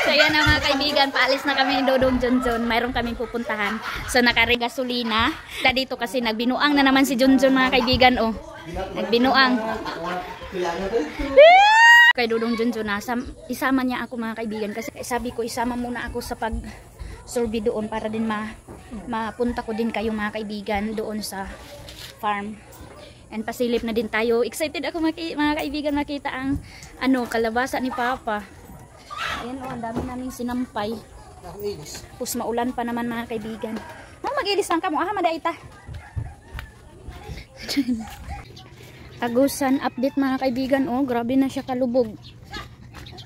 So yan na mga kaibigan, paalis na kami ni Dodong Junjun. Mayroon kaming pupuntahan. So nakaregasolina. Dito kasi nagbinuang na naman si Junjun mga kaibigan. Oh, nagbinuang. Kay Dodong Junjun na, isama niya ako mga kaibigan. Kasi sabi ko isama muna ako sa pag-survey doon para din mapunta ko din kayo mga kaibigan doon sa farm. And pasilip na din tayo. Excited ako mga kaibigan makita ang kalabasa ni Papa. Ayan ang dami naming sinampay. Tapos maulan pa naman mga kaibigan. Mag-ilis lang ka mo. Madaita. Agusan update mga kaibigan. Oh, grabe na siya kalubog.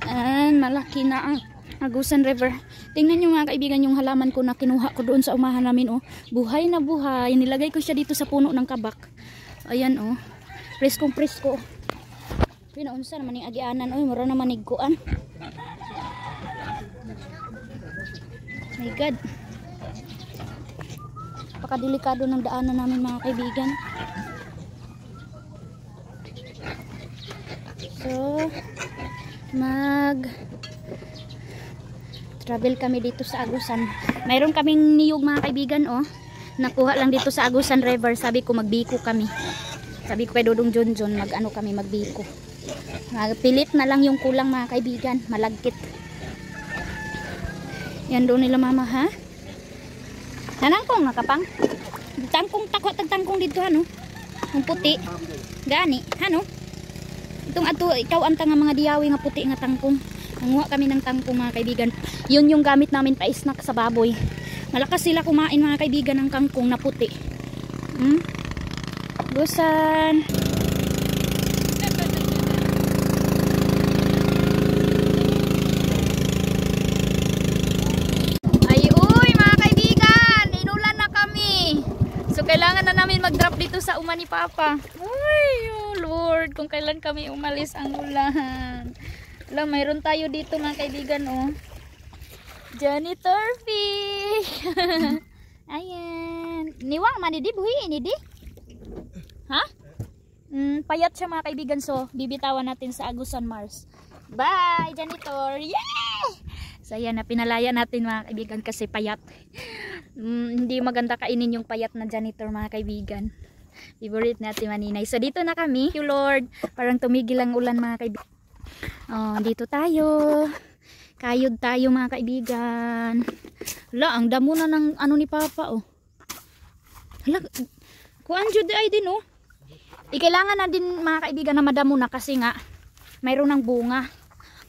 And malaki na ang Agusan River. Tingnan nyo mga kaibigan yung halaman ko na kinuha ko doon sa umahan namin. Oh, buhay na buhay. Nilagay ko siya dito sa puno ng kabak. Ayan oh. Preskong presko. Pinaunsa naman yung agianan. Oy, mura naman nigkuan. My God. Pakadelikado ng daanan namin mga kaibigan. So, travel kami dito sa Agusan. Mayroon kaming niyog mga kaibigan oh. Nakuha lang dito sa Agusan River. Sabi ko magbiko kami. Sabi ko kay Dodong Junjun kami magbiko. Pilit na lang yung kulang mga kaibigan. Malagkit. Yan doon nila mama ha. Nanangkong nakapang. Tangkong tagtangkong dito ano. Ang puti. Gani ano. Itong ato ikaw anta nga mga diyawi nga puti nga tangkong. Nanguha kami ng tangkong mga kaibigan. Yun yung gamit namin pa snack sa baboy. Malakas sila kumain mga kaibigan ng kangkong na puti. Gusan. Ay uy mga kaibigan, inulan na kami. So kailangan na namin mag-drop dito sa uma ni Papa. Ay oh Lord, kung kailan kami umalis ang ulan. Alam, mayroon tayo dito mga kaibigan oh. Janitor fish. Ayan. Niwang manidi buhi ini di. Ha? Payat siya mga kaibigan, so bibitawan natin sa Agusan Mars. Bye janitor. Yeah! So ayan na pinalaya natin mga kaibigan kasi payat. Hindi maganda kainin yung payat na janitor mga kaibigan. Favorite natin maninay. So dito na kami. Thank you Lord. Parang tumigil ang ulan mga kaibigan. Oh, dito tayo. Kayod tayo mga kaibigan. Hala, ang damo na ng ni Papa oh. Hala, kuan jud ay din oh. Kailangan na din mga kaibigan na madamo na kasi nga mayroon ng bunga.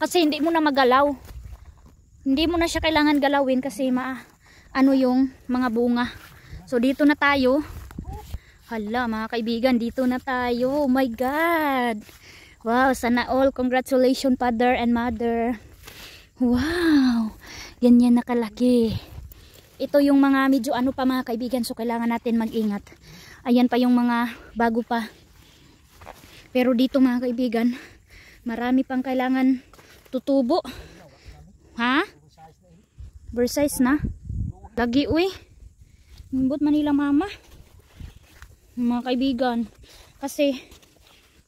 Kasi hindi mo na magalaw. Hindi mo na siya kailangan galawin kasi yung mga bunga. So dito na tayo. Hala mga kaibigan, dito na tayo. Oh my God. Wow, sana all. Congratulations father and mother. Wow, ganyan na kalaki. Ito yung mga medyo pa mga kaibigan, so kailangan natin mag-ingat. Ayan pa yung mga bago pa. Pero dito mga kaibigan, marami pang kailangan tutubo. Ha? Oversize na. Lagi uy. Nimbot Manila mama. Mga kaibigan. Kasi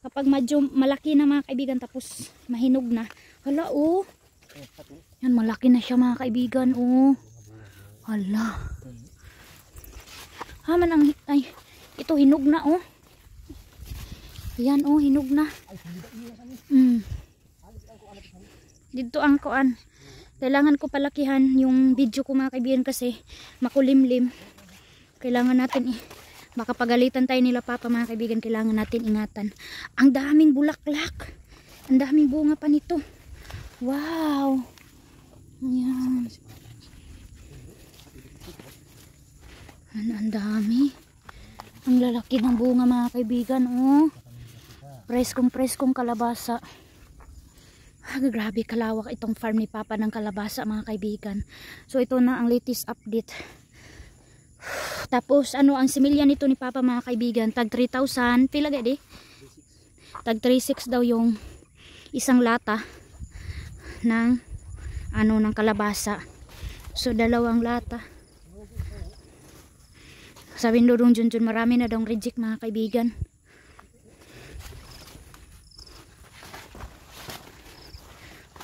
kapag medyo malaki na mga kaibigan tapos mahinog na. Hala oh. Yan, malaki na siya mga kaibigan. Oh. Hala. Ay, ito hinog na oh. Ayan oh, hinog na. Dito ang kuan. Kailangan ko palakihan yung video ko mga kaibigan kasi makulimlim. Kailangan natin baka pagalitan tayo nila Papa mga kaibigan. Kailangan natin ingatan. Ang daming bulaklak. Ang daming bunga pa nito. Wow. Ayan. Ang dami. Ang lalaki ng bunga mga kaibigan. Oh. Preskong kalabasa. Grabe kalawak itong farm ni Papa ng kalabasa mga kaibigan. So ito na ang latest update. Tapos ang similya nito ni Papa mga kaibigan. Tag 3,000. Pila gadi? Tag 3,600 daw yung isang lata ng ng kalabasa. So dalawang lata. Sabi ni Dodong Junjun marami na daw reject mga kaibigan.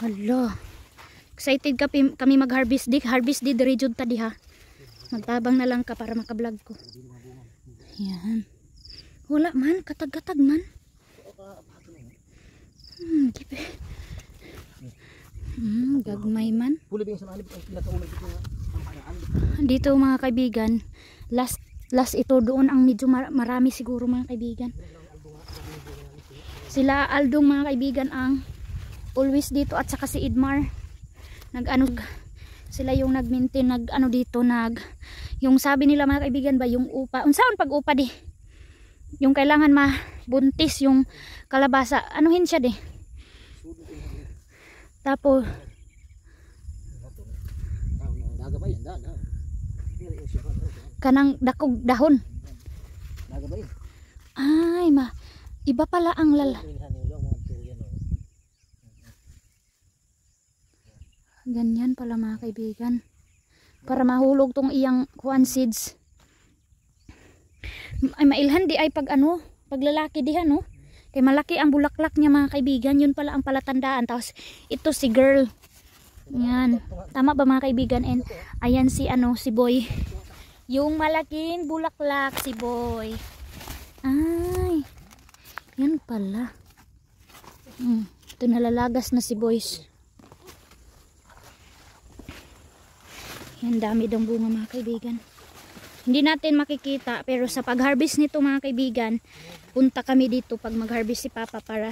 Hala. Excited kami mag-harvest di. Harvest di dire jud ta diha. Magtabang na lang ka para maka-vlog ko. Yan. Wala man, katag-katag man. Gagmay man. Dito mga kaibigan, last ito doon ang medyo marami siguro mga kaibigan. Sila Aldong mga kaibigan ang always dito at saka si Idmar. Sila yung nag-maintain dito yung sabi nila mga kaibigan ba yung upa. Unsaon pag upa di? Yung kailangan mabuntis yung kalabasa. Anuhin siya di? Tapos kanang dakog dahon. Ay iba pala ang ganyan pala mga kaibigan. Para mahulog tong iyang kuan seeds. Ay mailhan di ay paglalaki diha no. Kay malaki ang bulaklak niya mga kaibigan. Yun pala ang palatandaan. Tapos ito si girl. Yan. Tama ba mga kaibigan? And ayan si Boy. Yung malaking bulaklak si Boy. Ay. Yan pala. Ito nalalagas na si Boys. Yan dami daw bunga mga kaibigan. Hindi natin makikita pero sa pag-harvest nito mga kaibigan, punta kami dito pag mag-harvest si Papa para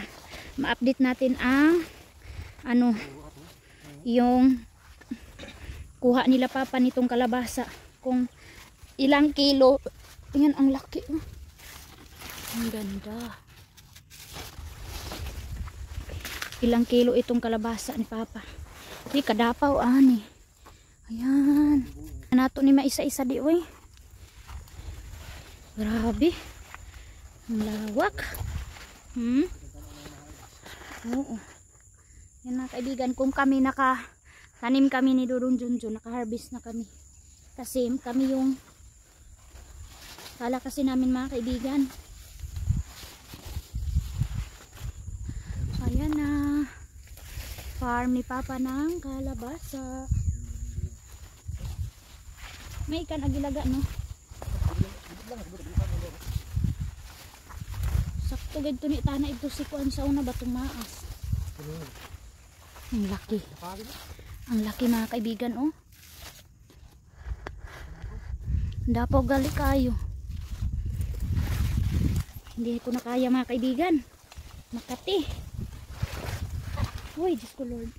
ma-update natin ang yung kuha nila Papa nitong kalabasa. Kung ilang kilo. Yan ang laki. Ang ganda. Ilang kilo itong kalabasa ni Papa. Di kadapaw ani. Ayan. Nato ni maisa-isa di oy. Grabe. Ang lawak. Oo. Yan mga kaibigan, kung kami tanim kami ni Dudong Junjun, naka-harvest na kami. Kasi kami yung kala kasi namin mga kaibigan. Ayan na. Farm ni Papa ng kalabasa. May ikan agilaga no. Sakto gid ni tana ito si kuan sa una batong maas. Ang laki. Ang laki mga kaibigan oh. Dapaw gali kayo. Hindi ko na kaya mga kaibigan. Makati. Uy, Diyos ko Lord.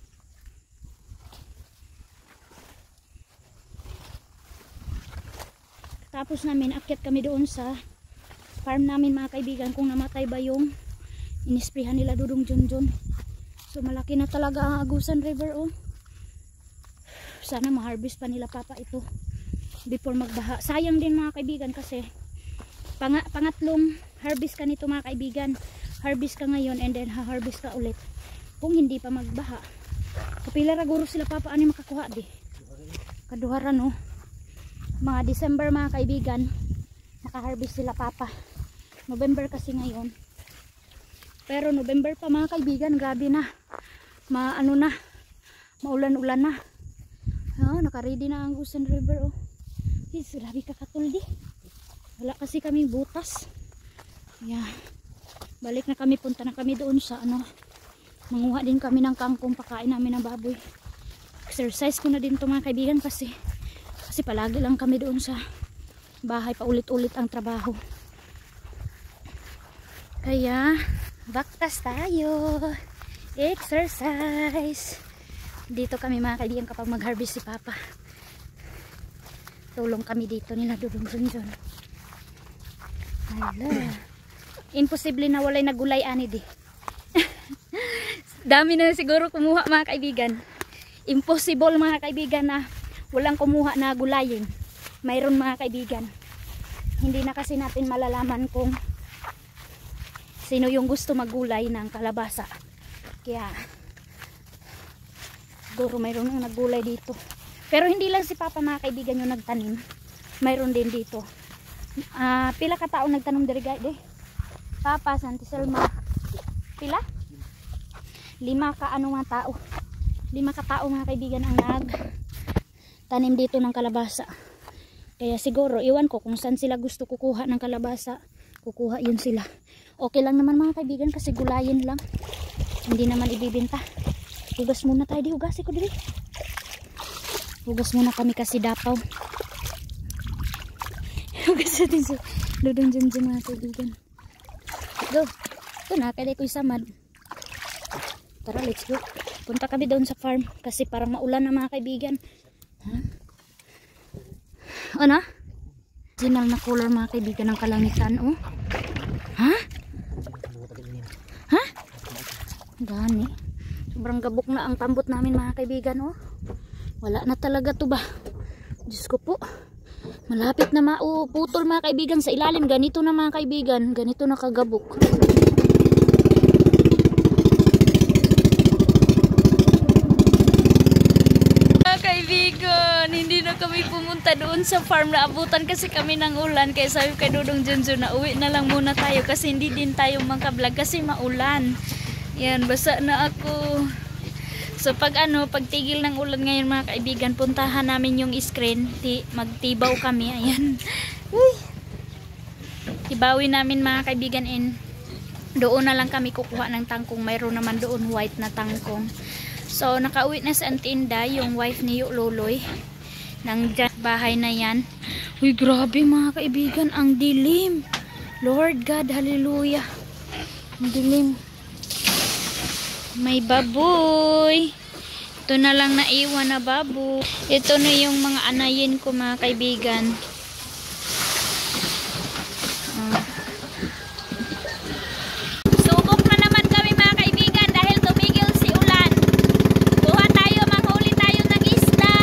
Tapos namin, akyat kami doon sa farm namin mga kaibigan kung namatay ba yung inisprihan nila Dudong Junjun. So malaki na talaga ang Agusan River oh. Sana ma-harvest pa nila Papa ito before magbaha. Sayang din mga kaibigan kasi pangatlong harvest ka nito mga kaibigan. Harvest ka ngayon and then ha-harvest ka ulit kung hindi pa magbaha. Kapila ra guro sila Papa ani makakuha di. Kaduharan oh. Mga December mga kaibigan naka-harvest sila Papa. November kasi ngayon. Pero November pa mga kaibigan, grabe na. Maulan-ulan na. Naka-ready na ang Agusan River oh. Grabe kakatol di. Wala kasi kaming butas. Yeah. Balik na kami, punta na kami doon sa manguha din kami ng kangkong, pakain namin ng baboy. Exercise ko na din to mga kaibigan kasi palagi lang kami doon sa bahay, paulit-ulit ang trabaho. Kaya baktas tayo. Exercise. Dito kami mga kaibigan kapag mag-harvest si Papa. Tulong kami dito nila Dudong Junjun. Hala. Imposible na walay nagulay ani di. Dami na siguro kumuha mga kaibigan. Impossible mga kaibigan na walang kumuha na gulayin. Mayroon mga kaibigan. Hindi na kasi natin malalaman kung sino yung gusto maggulay ng kalabasa. Kaya siguro mayroon nang naggulay dito. Pero hindi lang si Papa mga kaibigan yung nagtanim. Mayroon din dito. Pila ka tao nagtanom diri guys? Papa, Santi Selma. Pila? 5 ka mga tao. 5 katao mga kaibigan ang tanim dito ng kalabasa. Kaya siguro, iwan ko kung saan sila gusto kukuha ng kalabasa, kukuha yun sila. Okay lang naman mga kaibigan kasi gulayin lang. Hindi naman ibibinta. Hugas muna tayo, hugas ko dito. Hugas muna kami kasi dapaw. Hugas natin sa dudong dyan mga kaibigan. Go. Ito na, kaya ko isamad. Tara, let's go. Punta kami doon sa farm kasi parang maulan na mga kaibigan. Huh? Ano? Original na color mga kaibigan ng kalangitan, oh. Ha? Ha? Gani. Sobrang gabok na ang tambot namin mga kaibigan, oh. Wala na talaga to ba? Diyos ko po. Malapit na mauputol mga kaibigan sa ilalim. Ganito na mga kaibigan. Ganito na kagabok. Mga kaibigan, hindi na kami pumunta doon sa farm na abutan kasi kami ng ulan. Kaya sabi kay Dudong Junjun na uwi na lang muna tayo kasi hindi din tayo makablog kasi maulan. Yan, basa na ako. So pag pagtigil ng ulan ngayon mga kaibigan, puntahan namin yung screen, magtibaw kami, ayan. Uy. Tibawin namin mga kaibigan doon na lang kami kukuha ng tangkong, mayroon naman doon white na tangkong. So nakauwi na sa Antinda yung wife ni Loloy ng bahay na yan. Uy, grabe mga kaibigan, ang dilim. Lord God, hallelujah. Ang dilim. May baboy. Ito na lang naiwan na baboy. Ito na yung mga anayin ko mga kaibigan. Subok na naman kami mga kaibigan dahil tumigil si ulan. Kuha tayo, manghuli tayo ng isda.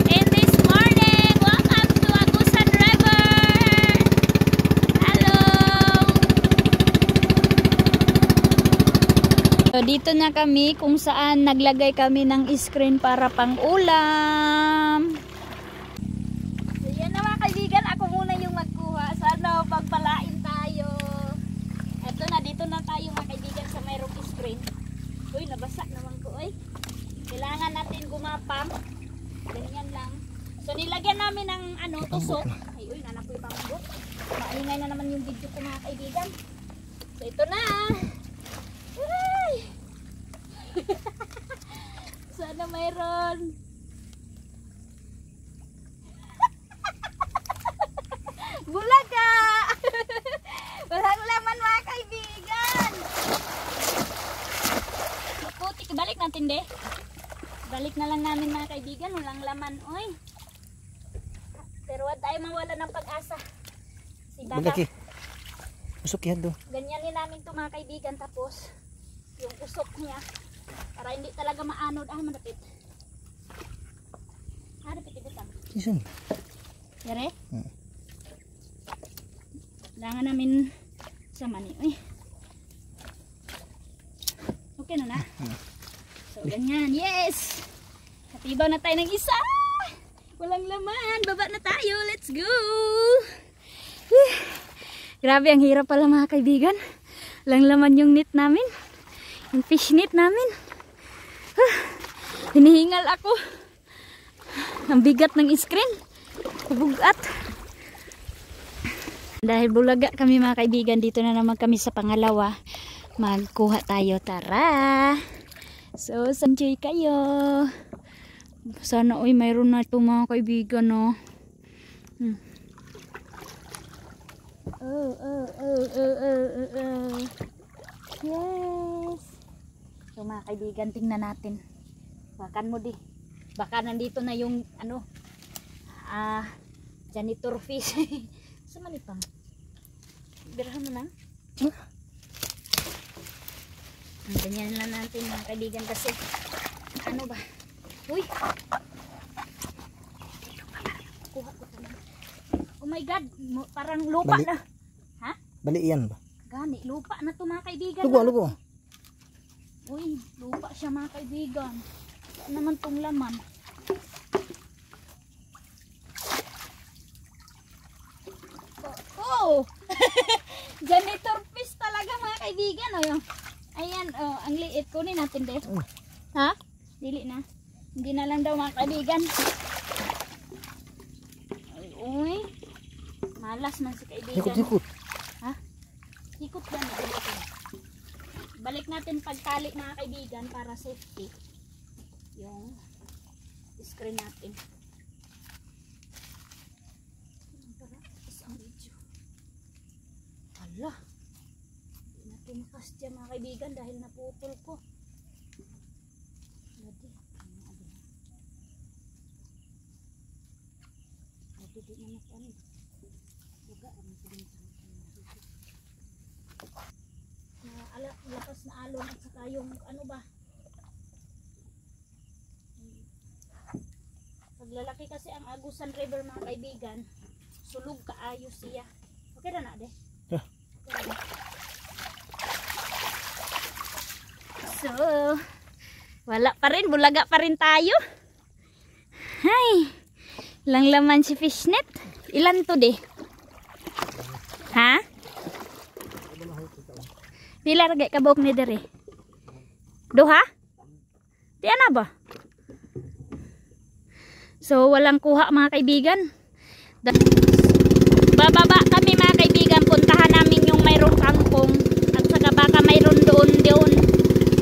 And this morning, welcome to Agusan River. Hello. So, dito na kami kung saan naglagay kami ng screen para pang ulam. So, yan na mga kaibigan, ako muna yung magkuha. Sana pagpalain tayo. Eto na, dito na tayo mga kaibigan sa mayroong screen. Uy, nabasa naman ko. Uy. Kailangan natin gumapam. Ganyan lang. So nilagyan namin ng tusok. Ay, uy, nanak ko yung pambok. Maingay na naman yung video ko mga kaibigan. So ito na. Ay! Sana mayroon. Bulaga! Walang laman mga kaibigan. Putik, balik natin de. Balik na lang namin mga kaibigan. Walang laman, oy. Pero wag tayo mawala ng pag-asa. Si Bata. Usok yan do. Ganyanin namin to mga kaibigan, tapos yung usok niya para hindi talaga maanod. Manapit. Manapit ibutang. Isun. Yare? Kailangan namin sa mani. Uy. Okay na na. So ganyan. Yes! Katibaw na tayo ng isa. Walang laman. Baba na tayo. Let's go! Grabe, ang hirap pala mga kaibigan. Walang laman yung net namin. Yung fish net namin. Hinihingal ako. Ang bigat ng screen. Bugat. Dahil bulaga kami mga kaibigan, dito na naman kami sa pangalawa. Magkuha tayo. Tara! So, enjoy kayo. Sana mayroon na ito mga kaibigan, no? Yes. So mga kaibigan, tingnan natin. Bakan mo di. Baka nandito na yung janitor fish. Sama ni pang. Birahan mo na. Ganyan lang natin mga kaibigan kasi ano ba? Uy. Kuha ko na. Oh my God, parang lupa Bali. na. Ha? Bali yan ba? Gani, lupa na to mga kaibigan. Lugo. Uy, lupa siya mga kaibigan. Ano naman tong laman? Oh! Janitor fish talaga mga kaibigan. Oh, ayan, ang liit. Kunin natin de. Ha? Dili na. Hindi na lang daw mga kaibigan. Ay, uy. Malas man si kaibigan. Ikot-ikot. Ha? Ikot yan. Balik natin pagtali mga kaibigan para safety. Yung screen natin. Isang video. Hala. Hindi natin makasya mga kaibigan dahil naputol ko. Di na ano. Buga ang piling na lakas na alon at saka yung ano ba? Paglalaki kasi ang Agusan River mga kaibigan, sulog kaayo siya. Okay na na de. Yeah. So, wala pa rin, bulaga pa rin tayo. Hay. Lang laman si fishnet. Ilan to de? Ha? Pila ragay kabok ni dere? Duha? Di ana ba? So walang kuha mga kaibigan. Bababa kami mga kaibigan, puntahan namin yung mayroong kangkong at saka baka mayroon doon.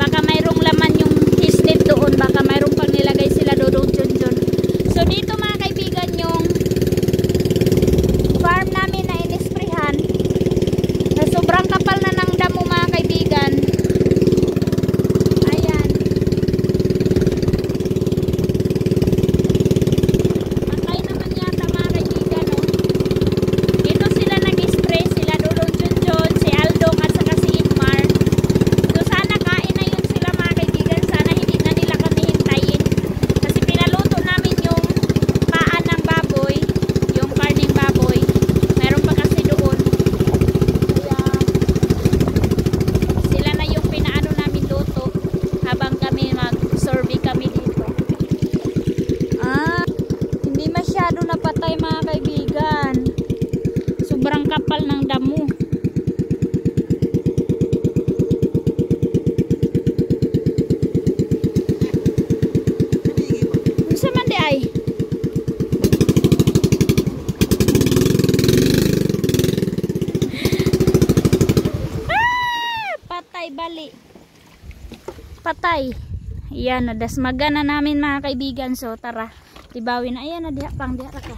Baka mayroong laman yung fishnet doon, baka mayroong pang nilagay sila doon. So dito mga kaibigan yung farm namin na inisprehan na sobrang kapal na ng damo mga kaibigan. Ayan. Patay naman yata mga kaibigan. Oh. Dito sila nag-spray, sila Dudong Junjun, si Aldong at saka si Igmar. So sana kain na yun sila mga kaibigan. Sana hindi na nila kami hintayin. Kasi pinaluto namin yung paan ng baboy, yung karning baboy. Meron pa kasi doon. Kaya sila na yung pinaano namin luto habang kami mag-survey kami dito. Hindi masyado napatay mga kaibigan. Sobrang kapal ng damo. Unsa man di ay? Patay bali. Patay. Ayan, nadasmaga na namin mga kaibigan. So tara, tibawin na. Ayan na, diha pang diha ka.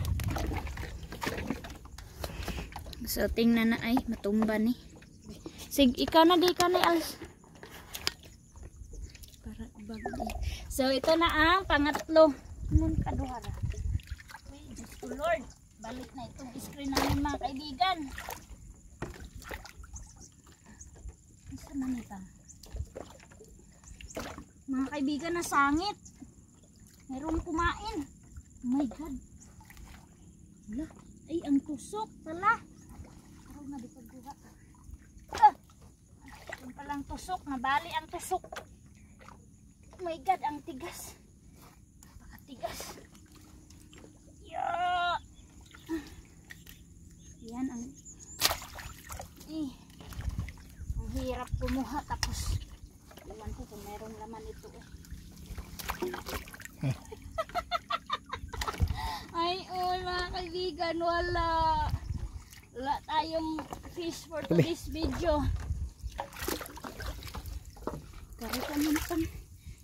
So tingnan na ay matumba ni. Sig ikaw na di ka ni Als. Para bagay. So ito na ang pangatlo. Mun kaduhara. Ay, Diyos ko Lord. Balik na itong screen namin mga kaibigan. Isa man ito. Mga kaibigan, na sangit. Meron kumain. Oh my God. Wala. Ay, ang tusok. Tala. Parang na di pagduha. Yung palang tusok. Nabali ang tusok. Oh my God, ang tigas. Napakatigas. Yeah. Yan ang ang hirap kumuha tapos laman ko kung merong laman ito Ay, mga kaibigan, wala tayong fish for today's video. Karita naman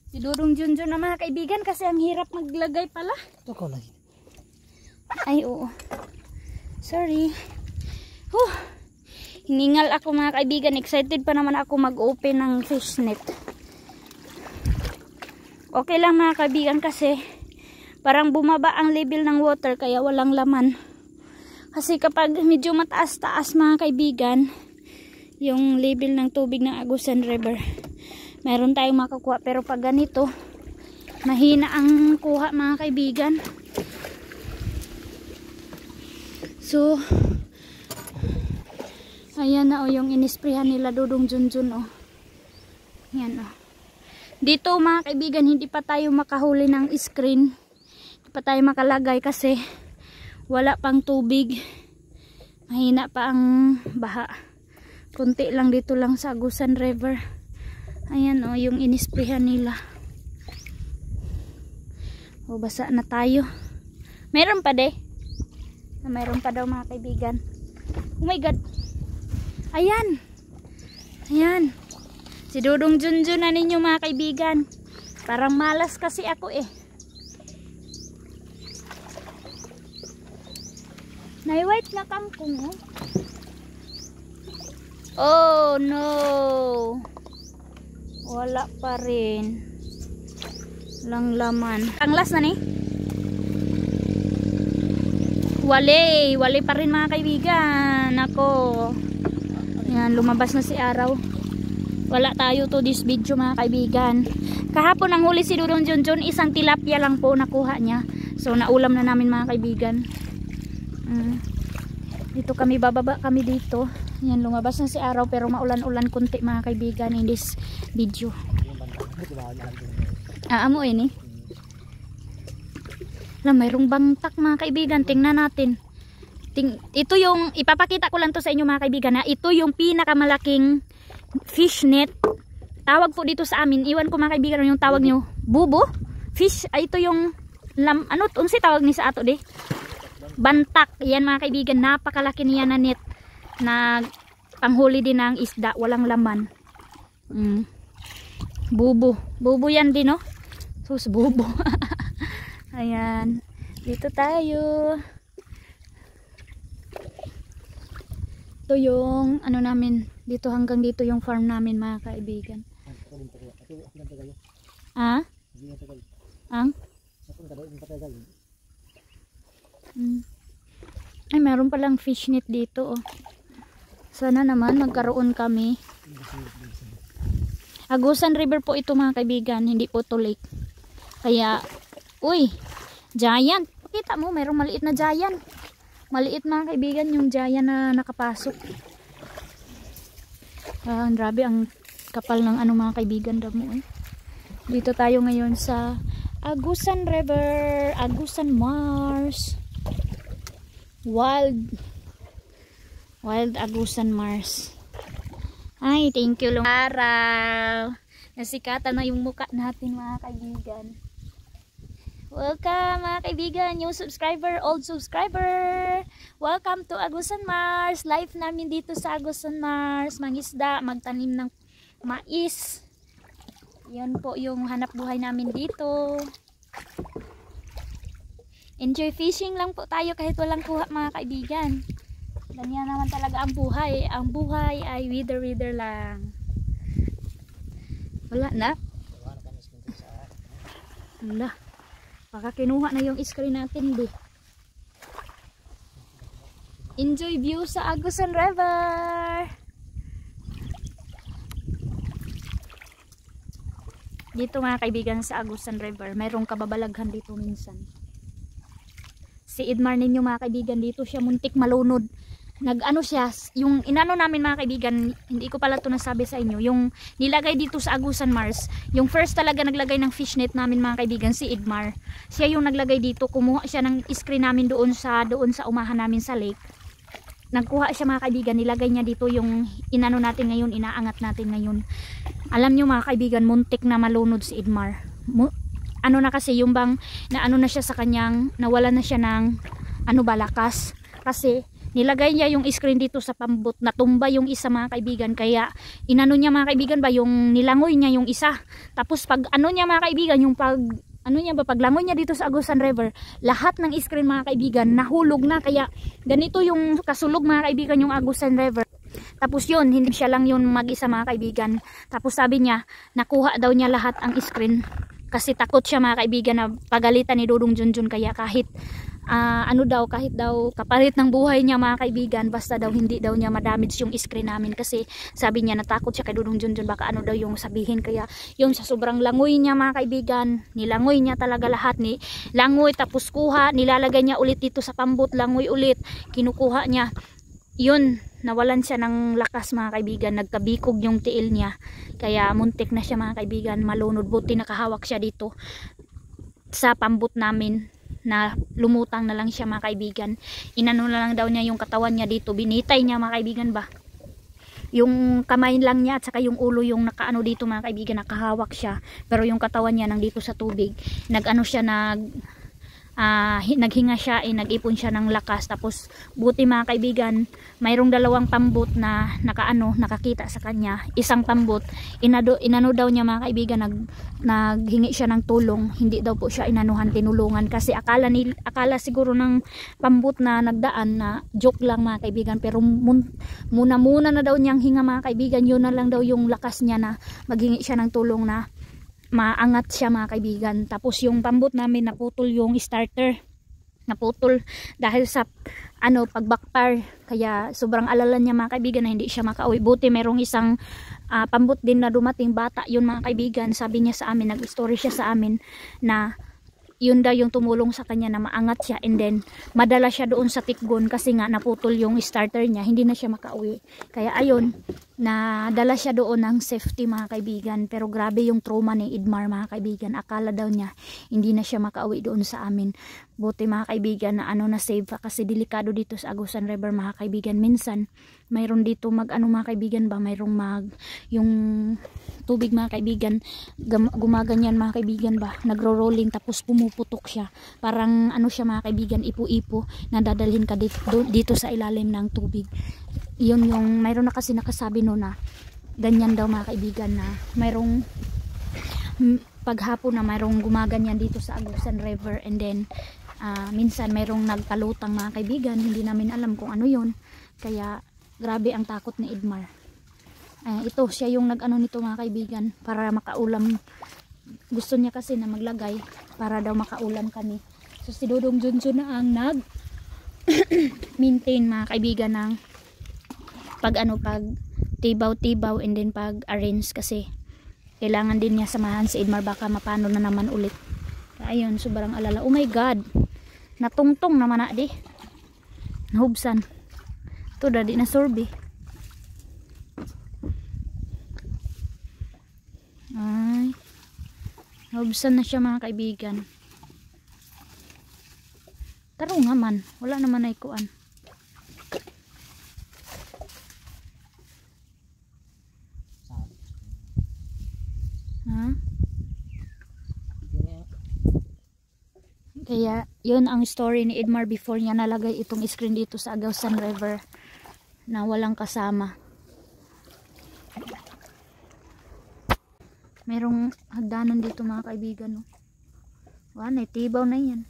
si Dudong Junjun na mga kaibigan kasi ang hirap maglagay pala. Ito ko lagi. Ay, oo. Sorry. Hiningal ako mga kaibigan. Excited pa naman ako mag-open ng fishnet. Okay lang mga kaibigan kasi parang bumaba ang level ng water kaya walang laman. Kasi kapag medyo mataas-taas mga kaibigan yung level ng tubig ng Agusan River, meron tayong makakuha. Pero pag ganito, mahina ang kuha mga kaibigan. So, ayan na yung inisprehan nila Dudong Junjun Yan Dito mga kaibigan, hindi pa tayo makahuli ng screen. Hindi pa tayo makalagay kasi wala pang tubig. Mahina pa ang baha. Kunti lang dito lang sa Agusan River. Ayan yung inisprehan nila. O, basa na tayo. Meron pa de. Meron pa daw mga kaibigan. Oh my God. Ayan. Ayan. Si Dudong Junjun na ninyo mga kaibigan. Parang malas kasi ako eh. Nai-white na kangkong oh. Oh no. Wala pa rin. Walang laman. Ang last na ni. Wali pa rin mga kaibigan. Ako. Yan, lumabas na si araw. Wala tayo to this video mga kaibigan. Kahapon ang huli si Dudong Junjun, isang tilapia lang po nakuha niya. So naulam na namin mga kaibigan. Dito kami, bababa kami dito. Yan, lumabas na si araw pero maulan-ulan kunti mga kaibigan in this video. Amo ini. Mayroong bangtak mga kaibigan, tingnan natin. Ito yung, ipapakita ko lang to sa inyo mga kaibigan na ito yung pinakamalaking fish net. Tawag po dito sa amin, iwan ko mga kaibigan yung tawag nyo, bubo? Fish, ito yung, ano, unsi tawag ni sa ato di? Bantak, yan mga kaibigan, napakalaki niya na net na panghuli din ng isda, walang laman. Bubo yan din no? Sus, bubo. Ayan, dito tayo. Ito yung ano namin, dito hanggang dito yung farm namin mga kaibigan. Ah? Ang? Ay, meron palang fish net dito oh. Sana naman magkaroon kami. Agusan River po ito mga kaibigan, hindi po to lake. Kaya, uy, giant. Pakita mo, mayroong maliit na giant. Maliit mga kaibigan yung giant na nakapasok. Grabe ang kapal ng ano mga kaibigan damo eh. Dito tayo ngayon sa Agusan River, Agusan Mars. Wild Agusan Mars. Ay, thank you long araw. Nasikatan na yung muka natin mga kaibigan. Welcome mga kaibigan, new subscriber, old subscriber. Welcome to Agusan Mars. Live namin dito sa Agusan Mars. Mangisda, magtanim ng mais. Yan po yung hanap buhay namin dito. Enjoy fishing lang po tayo kahit walang kuha mga kaibigan. Ganyan naman talaga ang buhay. Ang buhay ay wither lang. Wala na. Wala. Baka kinuha na yung screen natin di. Enjoy view sa Agusan River. Dito mga kaibigan sa Agusan River, mayroong kababalaghan dito minsan. Si Edmar ninyo mga kaibigan, dito siya muntik malunod. Nag-ano siya, yung inano namin mga kaibigan, hindi ko pala ito nasabi sa inyo, yung nilagay dito sa Agusan Mars, yung first talaga naglagay ng fish net namin mga kaibigan, si Edmar. Siya yung naglagay dito, kumuha siya ng screen namin doon sa umahan namin sa lake. Nagkuha siya mga kaibigan, nilagay niya dito yung inano natin ngayon, inaangat natin ngayon. Alam nyo mga kaibigan, muntik na malunod si Edmar. Ano na kasi, yung bang, na ano na siya sa kanyang, nawala na siya ng, ano ba, lakas. Kasi, nilagay niya yung screen dito sa pambot, natumba yung isa mga kaibigan, kaya inano niya mga kaibigan ba, yung nilangoy niya yung isa. Tapos pag ano niya mga kaibigan, yung pag ano niya ba, paglangoy niya dito sa Agusan River, lahat ng screen mga kaibigan nahulog na, kaya ganito yung kasulog mga kaibigan yung Agusan River. Tapos yun, hindi siya lang yun mag-isa mga kaibigan. Tapos sabi niya, nakuha daw niya lahat ang screen kasi takot siya mga kaibigan na pagalitan ni Dudong Junjun, kaya kahit kahit daw kapalit ng buhay niya mga kaibigan, basta daw hindi daw niya madamage yung screen namin, kasi sabi niya natakot siya kay Dudong Junjun, baka ano daw yung sabihin. Kaya yung sa sobrang langoy niya mga kaibigan, nilangoy niya talaga lahat, ni langoy tapos kuha, nilalagay niya ulit dito sa pambot, langoy ulit, kinukuha niya. Yun, nawalan siya ng lakas mga kaibigan, nagkabikog yung tiil niya, kaya muntik na siya mga kaibigan malunod. Buti nakahawak siya dito sa pambot namin, na lumutang na lang siya mga kaibigan. Inano na lang daw niya yung katawan niya dito, binitay niya mga kaibigan ba. yung kamay lang niya at saka yung ulo yung nakaano dito mga kaibigan, nakahawak siya, pero yung katawan niya nandito sa tubig. Nag-ano siya, naghinga siya, nag-ipon siya ng lakas. Tapos buti mga kaibigan, mayroong dalawang pambot na nakakita sa kanya. Isang pambot, inano daw niya mga kaibigan, naghingi siya ng tulong. Hindi daw po siya inanuhan, tinulungan, kasi akala siguro ng pambot na nagdaan na joke lang mga kaibigan, pero muna na daw niyang hinga mga kaibigan. Yun na lang daw yung lakas niya na maghingi siya ng tulong na maangat siya mga kaibigan. Tapos yung pambot namin naputol yung starter, naputol dahil sa pag-backfire, kaya sobrang alala niya mga kaibigan na hindi siya makauwi. Buti merong isang pambot din na dumating, bata yun mga kaibigan. Sabi niya sa amin, nag-story siya sa amin na yun daw yung tumulong sa kanya na maangat siya, and then madala siya doon sa Tikgon kasi nga naputol yung starter niya, hindi na siya makauwi. Kaya ayun, nadala siya doon ng safety mga kaibigan. Pero grabe yung trauma ni Edmar mga kaibigan, akala daw niya hindi na siya makauwi doon sa amin. Buti mga kaibigan na na save pa, kasi delikado dito sa Agusan River mga kaibigan. Minsan mayroon dito mga kaibigan ba, mayroong yung tubig mga kaibigan, gumaganyan mga kaibigan ba, nagro-rolling, tapos pumuputok siya, parang siya mga kaibigan, ipo-ipo na dadalhin ka dito sa ilalim ng tubig. Yun yung mayroon na kasi nakasabi no na ganyan daw mga kaibigan, na mayroong paghapon na mayroong gumaganyan dito sa Agusan River, and then minsan mayroong nagpalutang mga kaibigan, hindi namin alam kung ano yun. Kaya grabe ang takot ni Edmar. Ito siya yung nag-ano nito mga kaibigan, para makaulam. Gusto niya kasi na maglagay para daw makaulam kami. So si Dodong Junjun na ang nag maintain mga kaibigan ng pag tibaw-tibaw, and then pag arrange, kasi kailangan din niya samahan si Edmar, baka mapano na naman ulit. Ayun, sobrang alala. Oh my god, natungtong naman na di, nahubsan to, dadi na sorbi. Ay, nahubsan na siya mga kaibigan. Taro nga man, wala naman ay kuan. Kaya yun ang story ni Edmar before niya nalagay itong screen dito sa Agusan River na walang kasama. Merong hagdanan dito mga kaibigan, no? Wala, tibaw na yan.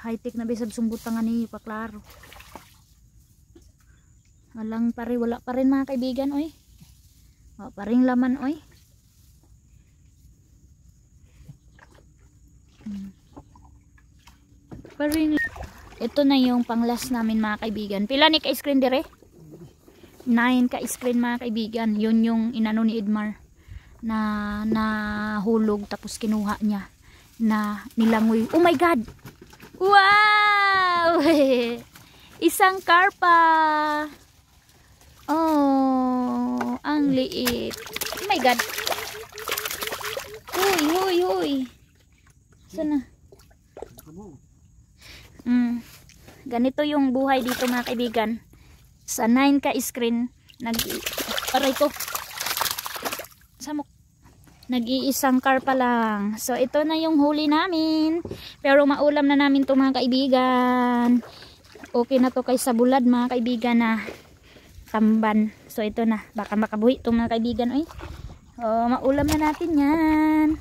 High-tech na bisab sumbutangan ni paklaro. Wala pa rin mga kaibigan, oy. Wala pa rin laman, oy. Ito na yung panglas namin mga kaibigan. Pila ni ka-screen dire? 9 ka-screen mga kaibigan. Yun yung inano ni Edmar na nahulog, tapos kinuha niya na nilangoy. Oh my god, wow! Isang karpa. Oh, ang liit. Oh my god. Huy. Sana. Ganito yung buhay dito mga kaibigan. Sa 9 ka screen, nag-iisang karpa lang. So ito na yung huli namin. Pero maulam na namin to mga kaibigan. Okay na to kay sa bulad mga kaibigan na tamban. So ito na, baka makabuhi to mga kaibigan. Oh, maulam na natin yan.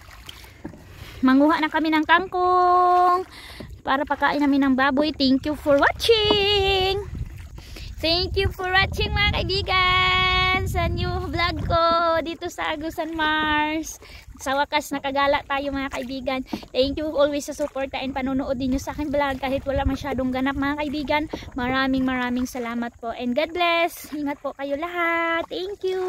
Manguha na kami ng kangkong para pakain namin ng baboy. Thank you for watching. Thank you for watching mga kaibigan sa new vlog ko dito sa Agusan Mars. Sa wakas nakagala tayo mga kaibigan. Thank you always sa suporta and panonood din nyo sa aking vlog kahit wala masyadong ganap mga kaibigan. Maraming salamat po and God bless. Ingat po kayo lahat. Thank you.